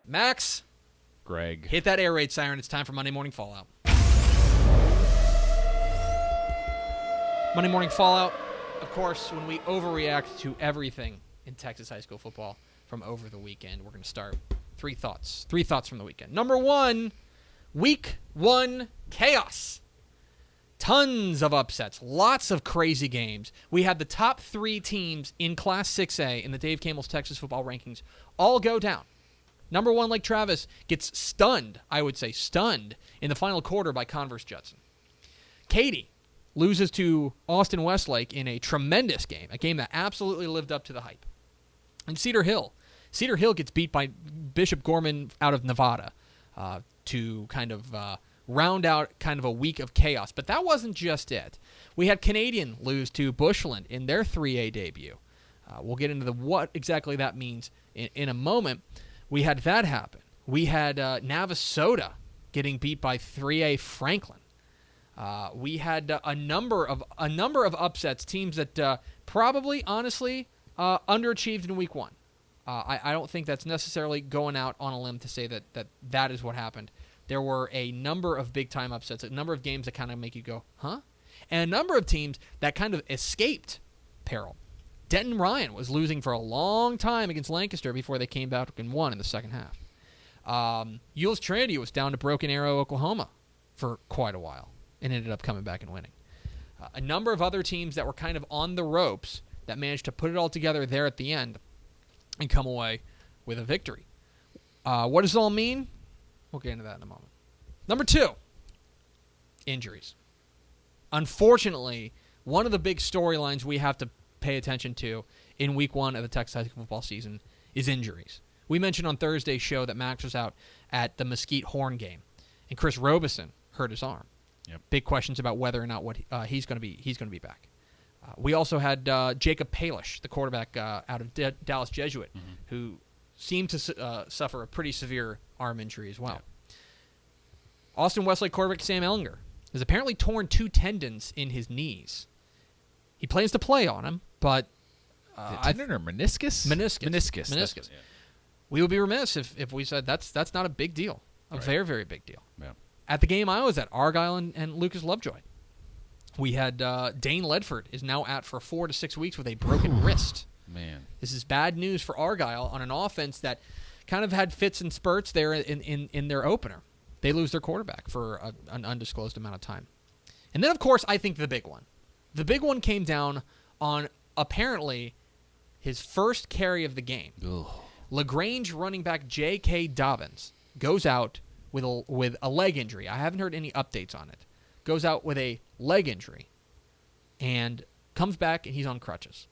Max. Greg. Hit that air raid siren. It's time for Monday Morning Fallout. Monday Morning Fallout, of course, when we overreact to everything in Texas high school football from over the weekend. We're going to start. Three thoughts from the weekend. Number one, week one chaos. Tons of upsets. Lots of crazy games. We had the top three teams in Class 6A in the Dave Campbell's Texas football rankings all go down. Number one, Lake Travis, gets stunned, I would say stunned, in the final quarter by Converse Judson. Katy loses to Austin Westlake in a tremendous game, a game that absolutely lived up to the hype. And Cedar Hill gets beat by Bishop Gorman out of Nevada to kind of round out kind of a week of chaos. But that wasn't just it. We had Canadian lose to Bushland in their 3A debut. We'll get into what exactly that means in a moment. We had that happen. We had Navasota getting beat by 3A Franklin. We had a number of upsets, teams that probably, honestly, underachieved in week one. I don't think that's necessarily going out on a limb to say that is what happened. There were a number of big-time upsets, a number of games that kind of make you go, huh? And a number of teams that kind of escaped peril. Denton Ryan was losing for a long time against Lancaster before they came back and won in the second half. Yule's Trinity was down to Broken Arrow, Oklahoma for quite a while and ended up coming back and winning. A number of other teams that were kind of on the ropes that managed to put it all together there at the end and come away with a victory. What does it all mean? We'll get into that in a moment. Number two, injuries. Unfortunately, one of the big storylines we have to pay attention to in week one of the Texas high school football season is injuries. We mentioned on Thursday's show that Max was out at the Mesquite Horn game, and Chris Robeson hurt his arm. Yep. Big questions about whether or not he's going to be back. We also had Jacob Palish, the quarterback out of Dallas Jesuit, who seemed to suffer a pretty severe arm injury as well. Yep. Austin Westlake quarterback Sam Ellinger has apparently torn two tendons in his knees. He plans to play on him, but tendon or meniscus? Meniscus. Yeah. We would be remiss if we said that's not a big deal, very, very big deal. Yeah. At the game I was at, Argyle and Lucas Lovejoy, we had Dane Ledford is now out for 4 to 6 weeks with a broken wrist. Man, this is bad news for Argyle on an offense that kind of had fits and spurts there in their opener. They lose their quarterback for an undisclosed amount of time. And then, of course, I think the big one. The big one came down on, apparently, his first carry of the game. Ugh. LaGrange running back J.K. Dobbins goes out with a leg injury. I haven't heard any updates on it. Goes out with a leg injury and comes back, and he's on crutches.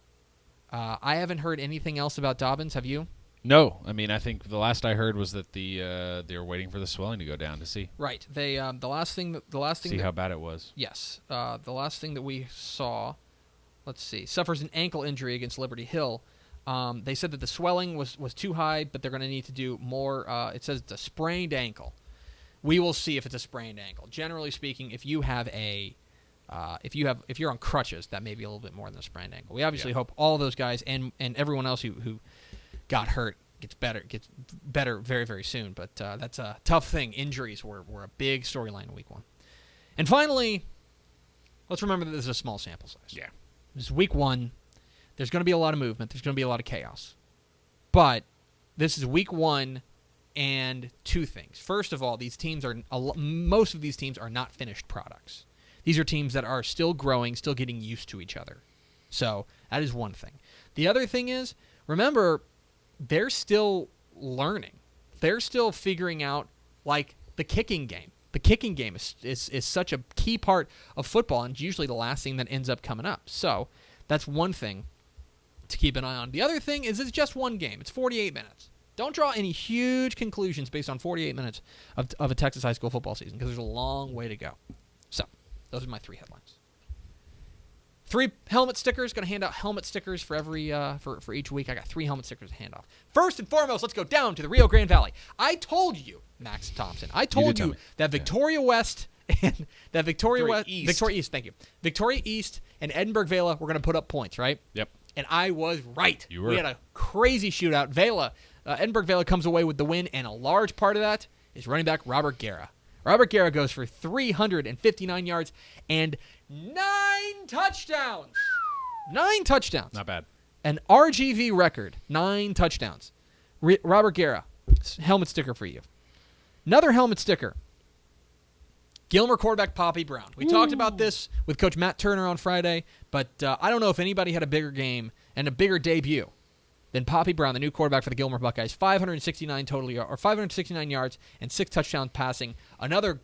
I haven't heard anything else about Dobbins. Have you? No. I mean, I think the last I heard was that they were waiting for the swelling to go down to see. Right. They the last thing see how bad it was. Yes. The last thing that we saw, let's see, suffers an ankle injury against Liberty Hill. They said that the swelling was too high, but they're going to need to do more. It says it's a sprained ankle. We will see if it's a sprained ankle. Generally speaking, if you're on crutches, that may be a little bit more than a sprained ankle. We obviously hope all of those guys and everyone else who got hurt gets better very, very soon. But that's a tough thing. Injuries were a big storyline in week one. And finally, let's remember that this is a small sample size. Yeah. This is week one. There's going to be a lot of movement. There's going to be a lot of chaos. But this is week one, and two things. First of all, most of these teams are not finished products. These are teams that are still growing, still getting used to each other. So that is one thing. The other thing is, remember, they're still learning. They're still figuring out, like, the kicking game. The kicking game is such a key part of football, and usually the last thing that ends up coming up. So that's one thing to keep an eye on. The other thing is it's just one game. It's 48 minutes. Don't draw any huge conclusions based on 48 minutes of a Texas high school football season because there's a long way to go. So those are my three headlines. 3 helmet stickers. Going to hand out helmet stickers for every for each week. I got 3 helmet stickers to hand off. First and foremost, let's go down to the Rio Grande Valley. I told you, Max Thompson, that Victoria West and that Victoria East, thank you. Victoria East and Edinburgh Vela were going to put up points, right? Yep. And I was right. You were. We had a crazy shootout. Vela Edinburgh Vale comes away with the win, and a large part of that is running back Robert Guerra. Robert Guerra goes for 359 yards and 9 touchdowns. 9 touchdowns. Not bad. An RGV record, 9 touchdowns. Robert Guerra, helmet sticker for you. Another helmet sticker. Gilmer quarterback Poppy Brown. We talked about this with Coach Matt Turner on Friday, but I don't know if anybody had a bigger game and a bigger debut than Poppy Brown, the new quarterback for the Gilmer Buckeyes. 569 yards and 6 touchdowns passing. Another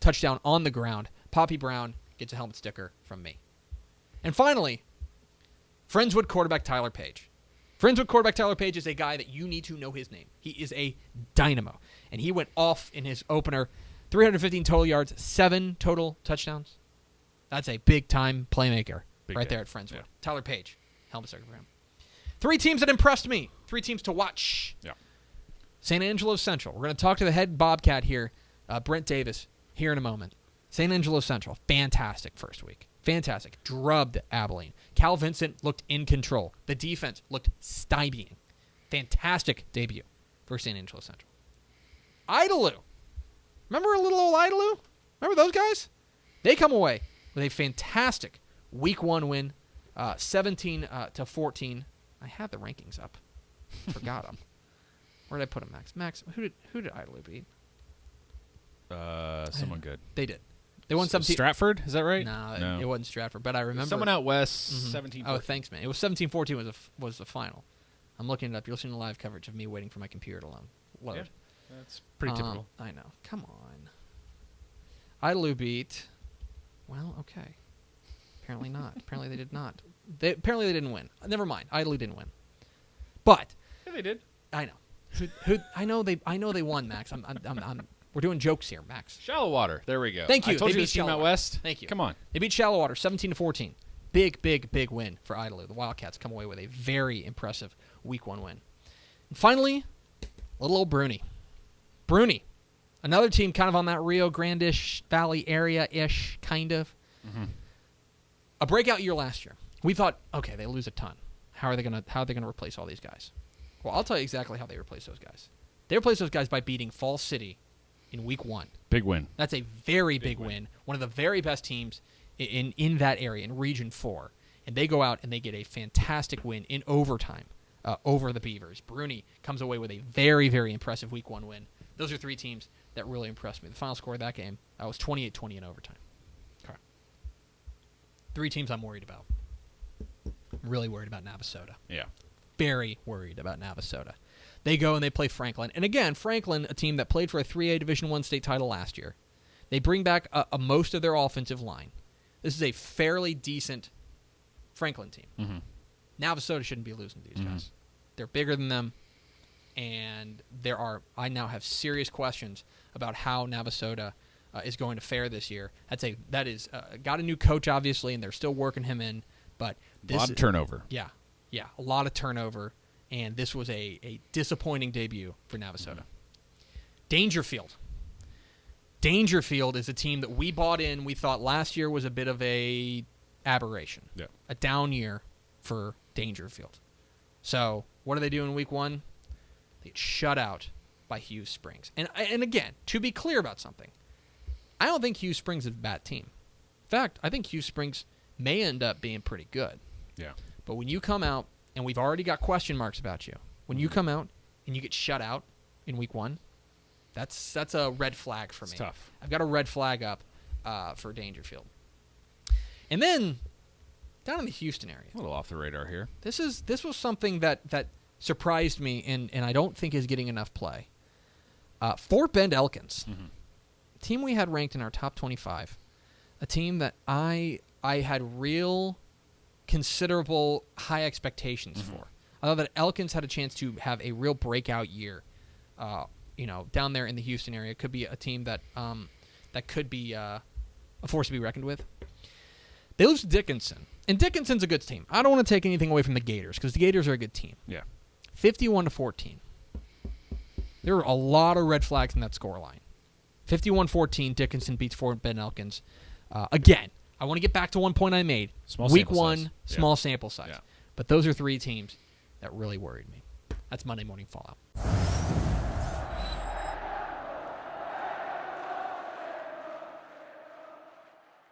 touchdown on the ground. Poppy Brown gets a helmet sticker from me. And finally, Friendswood quarterback Tyler Page. Friendswood quarterback Tyler Page is a guy that you need to know his name. He is a dynamo, and he went off in his opener. 315 total yards, 7 total touchdowns. That's a big-time playmaker there at Friendswood. Yeah. Tyler Page, helmet sticker for him. 3 teams that impressed me. 3 teams to watch. Yeah. St. Angelo Central. We're going to talk to the head Bobcat here, Brent Davis, here in a moment. St. Angelo Central, fantastic first week. Fantastic. Drubbed Abilene. Cal Vincent looked in control. The defense looked stymied. Fantastic debut for St. Angelo Central. Idalou. Remember a little old Idalou? Remember those guys? They come away with a fantastic Week 1 win, 17-14. I had the rankings up. Forgot them. Where did I put them, Max? Max, who did Idalou beat? Someone good. They did. They won 17. Stratford, is that right? No, it wasn't Stratford, but I remember. Someone out west, 17-14. Oh, thanks, man. It was 17-14 was the final. I'm looking it up. You're listening to live coverage of me waiting for my computer to load. Yeah, that's pretty typical. I know. Come on. Idalou beat. Well, okay. Apparently not. Apparently they did not. Apparently they didn't win. Never mind. Idalou didn't win. But Yeah, they did. I know. I know they won, Max. We're doing jokes here, Max. Shallow Water. There we go. Thank you. I told They you beat this team Shallow out Water. west. Thank you. Come on. They beat Shallow Water 17-14. Big win for Idalou. The Wildcats come away with a very impressive Week 1 win. And finally, little old Bruni. Bruni, another team kind of on that Rio Grande-ish Valley area-ish, kind of. Mm-hmm. A breakout year last year. We thought, okay, they lose a ton. How are they gonna replace all these guys? Well, I'll tell you exactly how they replace those guys. They replace those guys by beating Falls City in Week 1. Big win. That's a very big win. One of the very best teams in that area, in Region 4. And they go out and they get a fantastic win in overtime over the Beavers. Bruni comes away with a very, very impressive Week 1 win. Those are 3 teams that really impressed me. The final score of that game was 28-20 in overtime. Okay. 3 teams I'm worried about. I'm really worried about Navasota. Yeah. Very worried about Navasota. They go and they play Franklin. And again, Franklin, a team that played for a 3A Division I state title last year. They bring back most of their offensive line. This is a fairly decent Franklin team. Mm-hmm. Navasota shouldn't be losing to these guys. They're bigger than them. And I now have serious questions about how Navasota is going to fare this year. That is got a new coach, obviously, and they're still working him in. But a lot of turnover. Yeah, a lot of turnover. And this was a disappointing debut for Navasota. Dangerfield. Dangerfield is a team that we bought in. We thought last year was a bit of a aberration. Yeah. A down year for Dangerfield. So what do they do in Week 1? They get shut out by Hughes Springs. And again, to be clear about something, I don't think Hughes Springs is a bad team. In fact, I think Hughes Springs may end up being pretty good. Yeah. But when you come out, and we've already got question marks about you, when you come out and you get shut out in Week 1, that's a red flag for me. It's tough. I've got a red flag up for Dangerfield. And then down in the Houston area, A little off the radar here. this was something that surprised me and I don't think is getting enough play. Fort Bend Elkins, a team we had ranked in our top 25, a team that I had real considerable high expectations for. I thought that Elkins had a chance to have a real breakout year. Down there in the Houston area, could be a team that could be a force to be reckoned with. They lose to Dickinson, and Dickinson's a good team. I don't want to take anything away from the Gators because the Gators are a good team. Yeah. 51-14. There were a lot of red flags in that scoreline. 51-14, Dickinson beats Fort Bend Elkins. Again, I want to get back to one point I made. Small Week sample 1, size. small sample size. Yeah. But those are 3 teams that really worried me. That's Monday Morning Fallout.